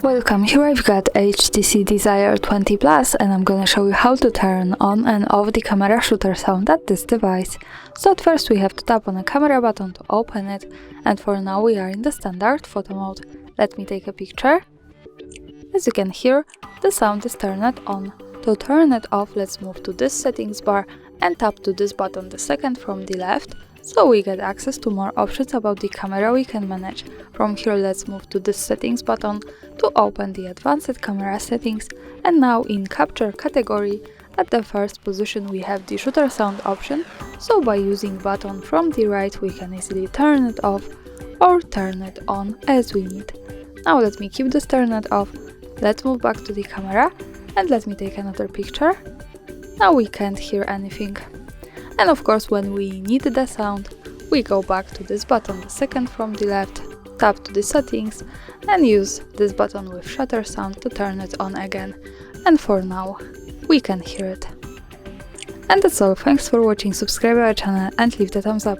Welcome, here I've got HTC Desire 20 Plus and I'm gonna show you how to turn on and off the camera shutter sound at this device. So at first we have to tap on the camera button to open it, and for now we are in the standard photo mode. Let me take a picture. As you can hear, the sound is turned on. To turn it off, let's move to this settings bar and tap to this button, the second from the left, so we get access to more options about the camera we can manage. From here let's move to this settings button to open the advanced camera settings, and now in capture category at the first position we have the shutter sound option, so by using button from the right we can easily turn it off or turn it on as we need. Now let me keep this turned off, let's move back to the camera and let me take another picture. Now we can't hear anything. And of course, when we need the sound, we go back to this button, the second from the left, tap to the settings and use this button with shutter sound to turn it on again. And for now, we can hear it. And that's all, thanks for watching, subscribe our channel and leave the thumbs up.